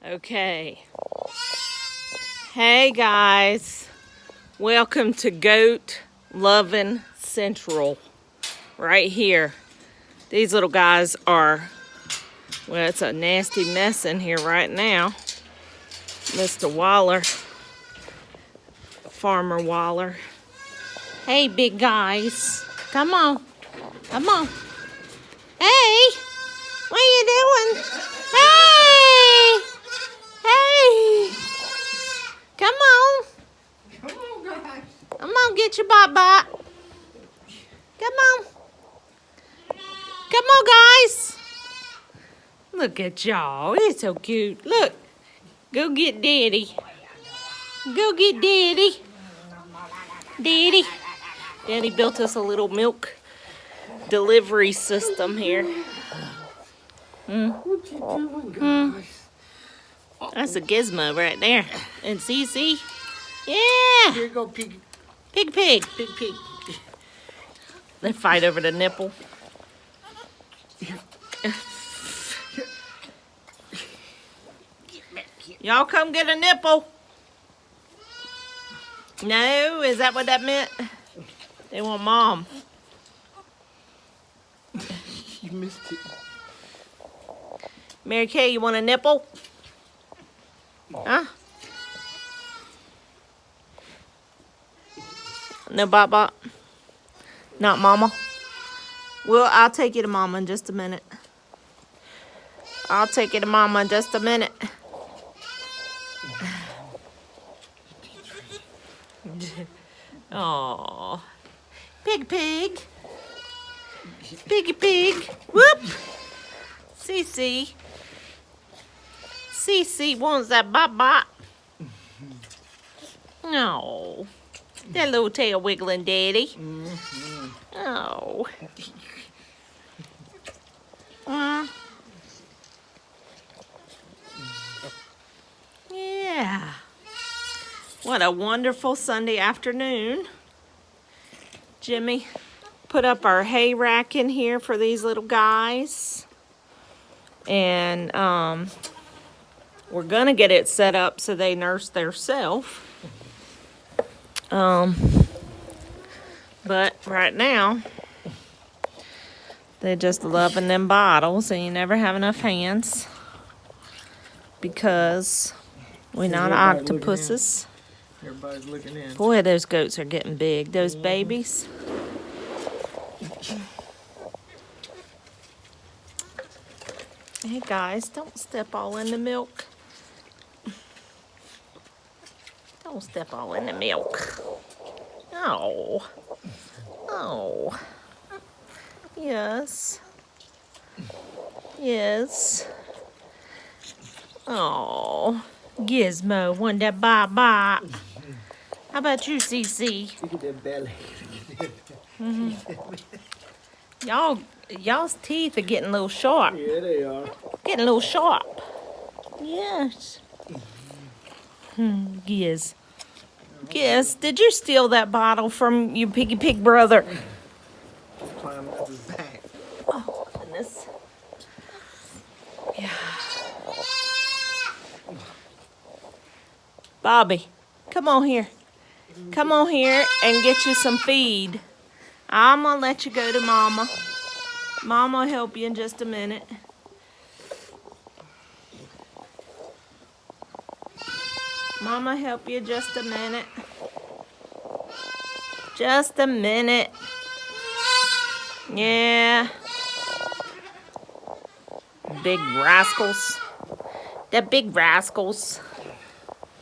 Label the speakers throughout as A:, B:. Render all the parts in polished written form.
A: Okay. Hey guys, welcome to Goat Lovin' Central. Right here. These little guys are, well, it's a nasty mess in here right now. Mr. Waller, Farmer Waller. Hey big guys, come on, come on. Hey, what are you doing? Hey, hey, come on.
B: Come on, guys.
A: Come on, get your bot. Come on. Come on, guys. Look at y'all. It's so cute. Look. Go get Daddy. Go get Daddy. Daddy. Daddy built us a little milk delivery system here.
B: What you doing, guys?
A: That's a gizmo right there. And Cece. Yeah.
B: Here you go, pig.
A: Pig.
B: Pig.
A: They fight over the nipple. Y'all come get a nipple. No, is that what that meant? They want mom.
B: You missed it.
A: Mary Kay, you want a nipple? Huh? No bot? Not mama? Well, I'll take you to mama in just a minute. I'll take you to mama in just a minute. Oh, pig. Piggy. Whoop. Cece wants that bot. No. That little tail wiggling, Daddy. Oh. Yeah. What a wonderful Sunday afternoon. Jimmy put up our hay rack in here for these little guys. And we're going to get it set up so they nurse theirself. But right now, they're just loving them bottles, and you never have enough hands because we're not octopuses.
B: Everybody's looking in.
A: Boy, those goats are getting big. Those babies. Hey guys, don't step all in the milk. Don't step all in the milk. Oh. Yes. Oh. Gizmo, want that bop. How about you, Cece?
B: Look at that belly.
A: Y'all's teeth are getting a little sharp.
B: Yeah, they are.
A: Getting a little sharp. Yes. Giz, did you steal that bottle from your piggy pig brother?
B: Climbing up his back.
A: Oh, goodness. Yeah. Bobby, come on here. Come on here and get you some feed. I'm going to let you go to Mama. Mama will help you in just a minute. Mama help you just a minute. Just a minute. Yeah. Big rascals. The big rascals.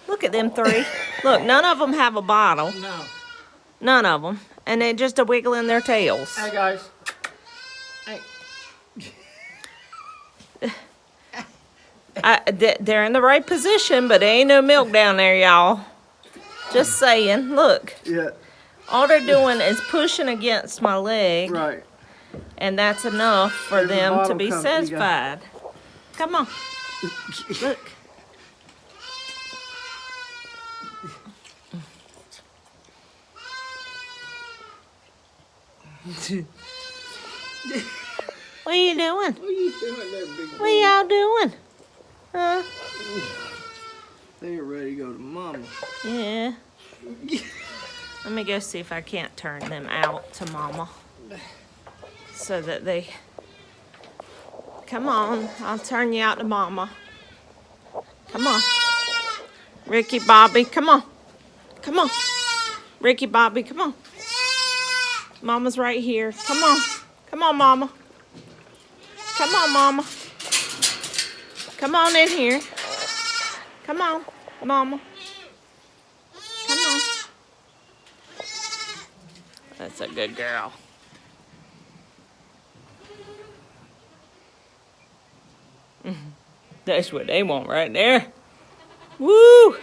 A: Look at them three. Look, none of them have a bottle.
B: No.
A: None of them. And they just are wiggling their tails.
B: Hey, guys. Hey.
A: They're in the right position, but there ain't no milk down there, y'all. Just saying. Look.
B: Yeah.
A: All they're doing is pushing against my leg.
B: Right.
A: And that's enough for
B: There's a
A: them to
B: bottle
A: be
B: coming.
A: satisfied. Come on. Look. What are you doing?
B: What are you doing there, big boy?
A: What y'all doing? Huh?
B: They're ready to go to mama.
A: Yeah. Let me go see if I can't turn them out to mama. So that they... Come on, I'll turn you out to mama. Come on. Ricky Bobby, come on. Come on. Ricky Bobby, come on. Mama's right here. Come on. Come on, mama. Come on, mama. Come on in here. Come on, mama. Come on. That's a good girl. That's what they want right there. Woo!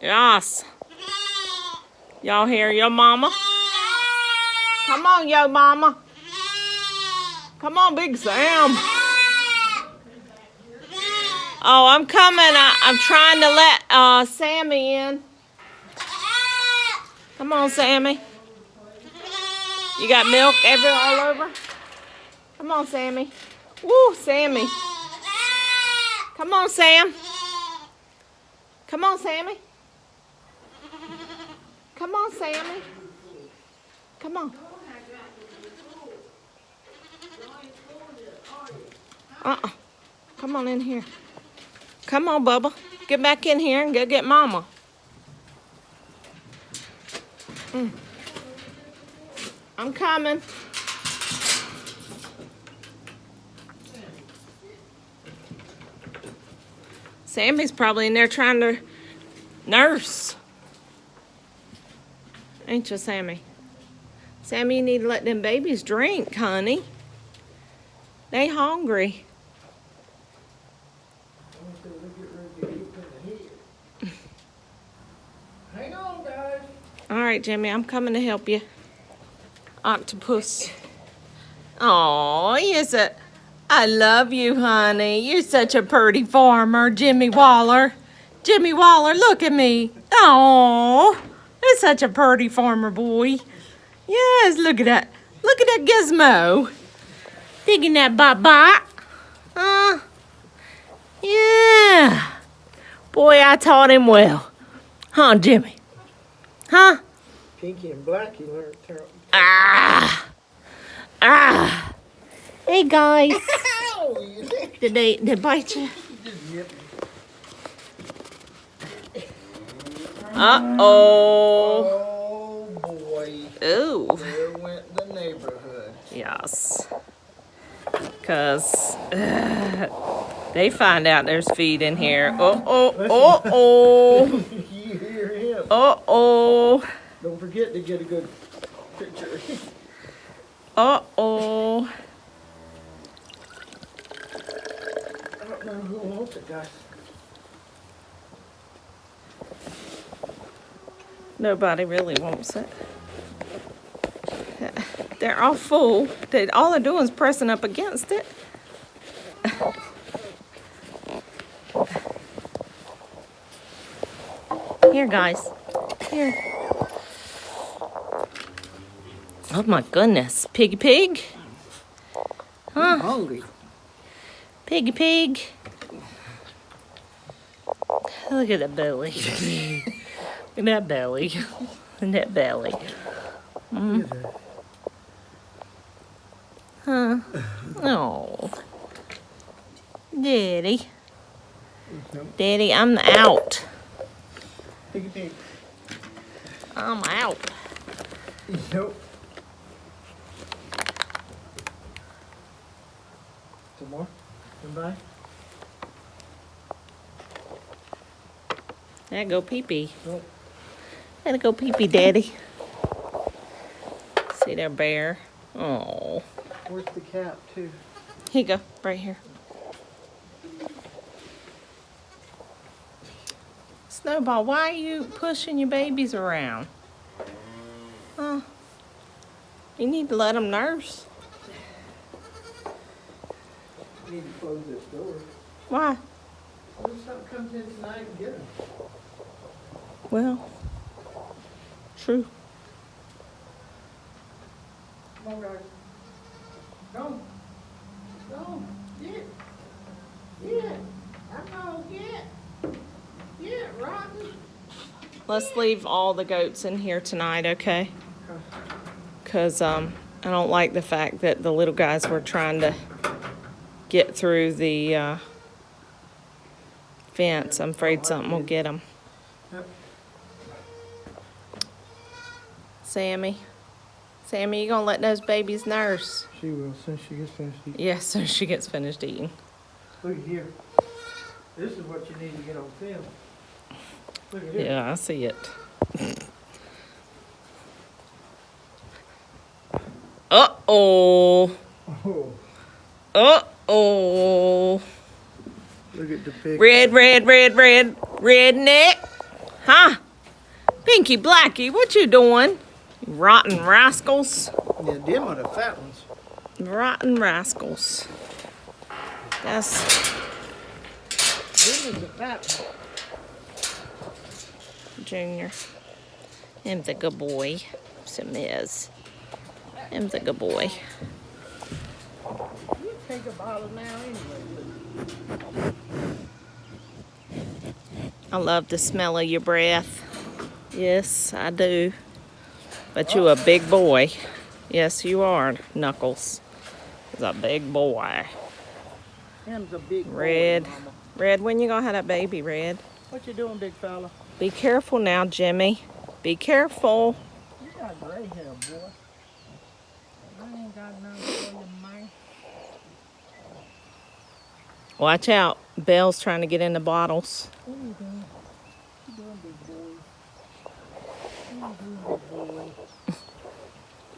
A: Yes. Y'all hear your mama? Come on, yo mama. Come on, Big Sam. Oh, I'm coming. I'm trying to let Sammy in. Come on, Sammy. You got milk all over? Come on, Sammy. Woo, Sammy. Come on, Sam. Come on, Sammy. Come on, Sammy. Come on. Come on in here. Come on, Bubba. Get back in here and go get Mama. I'm coming. Sammy's probably in there trying to nurse. Ain't you, Sammy? Sammy, you need to let them babies drink, honey. They hungry.
B: Hang on, guys.
A: All right, Jimmy, I'm coming to help you. Octopus. Oh, yes, I love you, honey. You're such a pretty farmer, Jimmy Waller. Jimmy Waller, look at me. Oh, you're such a pretty farmer boy. Yes, look at that. Look at that gizmo. Digging that bot. Yeah. Boy, I taught him well. Huh, Jimmy? Huh?
B: Pinky and Blackie learned to
A: Hey, guys. Did they bite you? Uh-oh.
B: Oh, boy.
A: Ooh.
B: There went the neighborhood.
A: Yes. Because they find out there's feed in here. Uh-oh.
B: You hear him.
A: Uh-oh.
B: Don't forget to get a good picture.
A: Uh-oh.
B: I don't know who wants it, guys.
A: Nobody really wants it. They're all full. All they're doing is pressing up against it. Here, guys. Here. Oh, my goodness. Piggy pig? Huh?
B: I'm hungry.
A: Piggy pig. Look at that belly. Look at that belly. And that belly. Huh? Oh. Daddy. Daddy, I'm out.
B: Piggy pig.
A: I'm out.
B: Nope. Some more? Goodbye.
A: There go pee-pee.
B: Nope.
A: Gotta go pee-pee, Daddy. See there, bear? Oh.
B: Where's the cap, too?
A: Here you go, right here. Snowball, why are you pushing your babies around? Huh? You need to let them nurse.
B: I need to close this door.
A: Why?
B: What if something comes in tonight and get them?
A: Well, true.
B: Come on, guys. Go. Go. Get it. Get. I know, get. Get, Rodney.
A: Let's leave all the goats in here tonight, okay? Because I don't like the fact that the little guys were trying to get through the fence. I'm afraid something will get them.
B: Yep.
A: Sammy, you gonna let those babies nurse?
B: She will, since she gets finished eating.
A: Yes, so she gets finished eating.
B: Look here. This is what you need to get on film. Look at this.
A: Yeah, I see it. Uh-oh.
B: Oh,
A: Uh-oh.
B: look at the pig.
A: Red. Redneck. Huh? Pinky Blackie, what you doing? You rotten rascals.
B: Yeah, them are the fat ones.
A: Rotten rascals. That's...
B: Them is the fat ones.
A: Junior. Him's a good boy. Sim is. Him's a good boy.
B: You take a bottle now anyway.
A: I love the smell of your breath. Yes, I do. But you a big boy. Yes, you are, Knuckles. He's a big boy.
B: Him's a big
A: Red.
B: boy, Mama.
A: Red, when you gonna have that baby, Red?
B: What you doing, big fella?
A: Be careful now, Jimmy. Be careful.
B: You got gray hair, boy. I ain't got nothing for you, man.
A: Watch out. Belle's trying to get in the bottles.
B: What are you doing? What you doing, big boy? What you doing, big boy?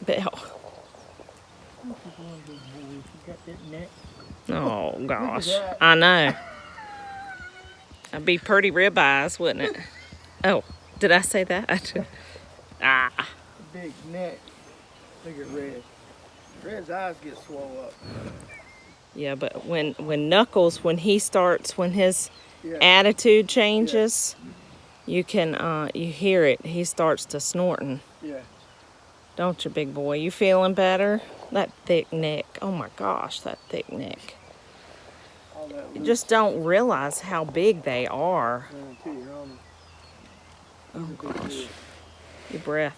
A: Belle.
B: What you doing, big boy? You got that neck?
A: Oh, gosh.
B: that.
A: I know. That'd be pretty ribeyes, wouldn't it? Oh, did I say that? Ah.
B: Big neck. Look at Red. Red's eyes get swole up.
A: Yeah, but when Knuckles, when his
B: Yeah.
A: attitude changes, you can, you hear it. He starts to snorting.
B: Yeah.
A: Don't you, big boy? You feeling better? That thick neck. Oh my gosh, that thick neck.
B: All that
A: You
B: loose
A: just don't realize how big they are.
B: to your arm.
A: Oh gosh. Your breath.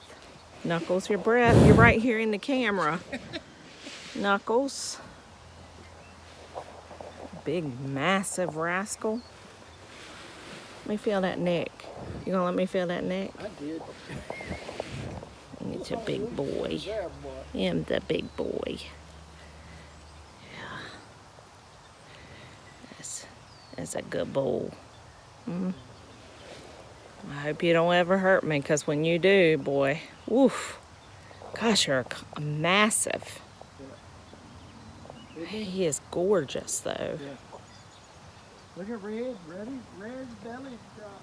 A: Knuckles, your breath. You're right here in the camera. Knuckles. Big, massive rascal. Let me feel that neck. You gonna let me feel that neck?
B: I did.
A: It's a big boy.
B: There, boy.
A: I'm the big boy. Yeah. That's a good boy. I hope you don't ever hurt me, because when you do, boy, woof. Gosh, you're massive. He is gorgeous, though.
B: Yeah. Look at Red. Ready? Red's belly drop.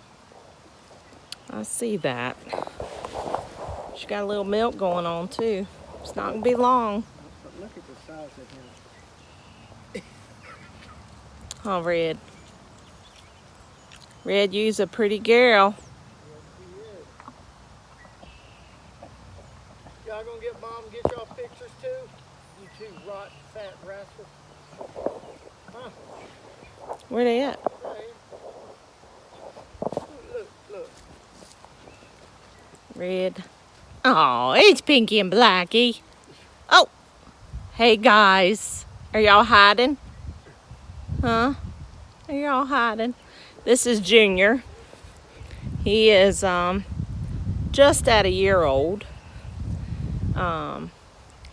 A: I see that. She got a little milk going on, too. It's not going to be long.
B: But look at the size of him.
A: Oh, Red. Red, you's a pretty girl.
B: Y'all gonna get Mom and get y'all pictures too? You two rotten fat rascals. Huh?
A: Where they at?
B: Right. Look.
A: Red. Oh, it's Pinky and Blackie. Oh. Hey, guys. Are y'all hiding? Huh? Are y'all hiding? This is Junior. He is just at a year old.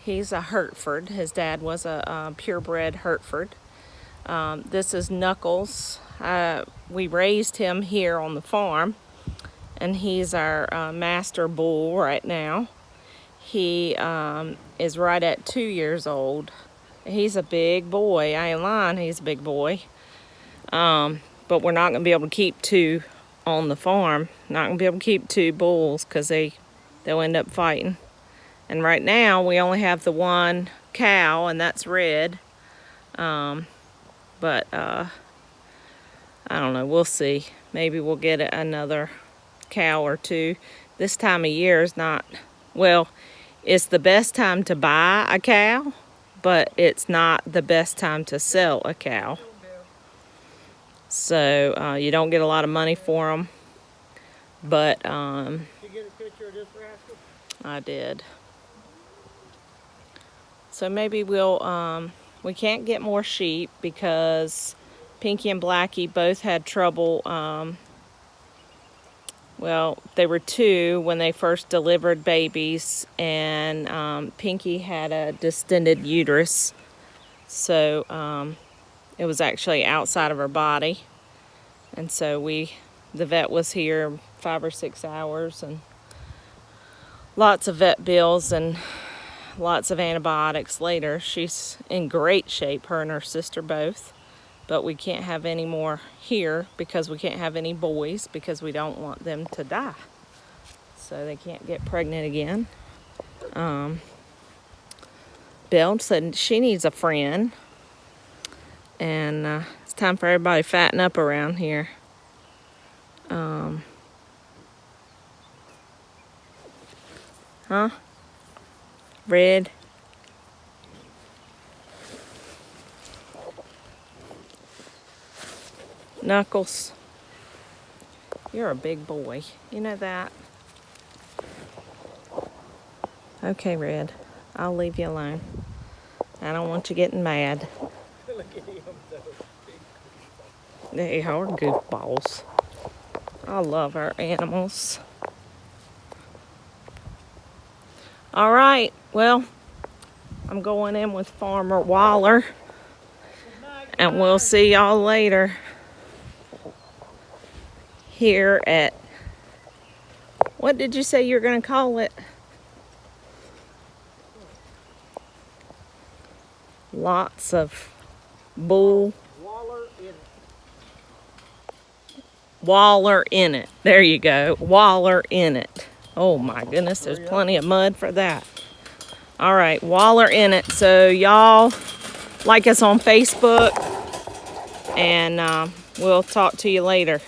A: He's a Hertford. His dad was a purebred Hertford. This is Knuckles. We raised him here on the farm, and he's our master bull right now. He is right at 2 years old. He's a big boy. I ain't lying, he's a big boy. But we're not going to be able to keep two on the farm. Not going to be able to keep two bulls because they'll end up fighting. And right now we only have the one cow, and that's Red. But I don't know, we'll see. Maybe we'll get another cow or two. This time of year is not, well, it's the best time to buy a cow, but it's not the best time to sell a cow. So you don't get a lot of money for them. But
B: Did you get a picture of this rascal?
A: I did. So maybe we can't get more sheep because Pinky and Blackie both had trouble. Well, they were 2 when they first delivered babies, and Pinky had a distended uterus. So it was actually outside of her body. And so the vet was here 5 or 6 hours, and lots of vet bills and lots of antibiotics later. She's in great shape, her and her sister both. But we can't have any more here because we can't have any boys because we don't want them to die. So they can't get pregnant again. Bill said she needs a friend. And it's time for everybody to fatten up around here. Huh? Red. Knuckles. You're a big boy. You know that? Okay, Red. I'll leave you alone. I don't want you getting mad.
B: Look at him, though.
A: They are goofballs. I love our animals. All right. Well, I'm going in with Farmer Waller. And we'll see y'all later. Here at, what did you say you're going to call it? Lots of bull. Waller in it. There you go. Waller in it. Oh my goodness, there's plenty of mud for that. All right, Waller in it. So y'all like us on Facebook, and we'll talk to you later.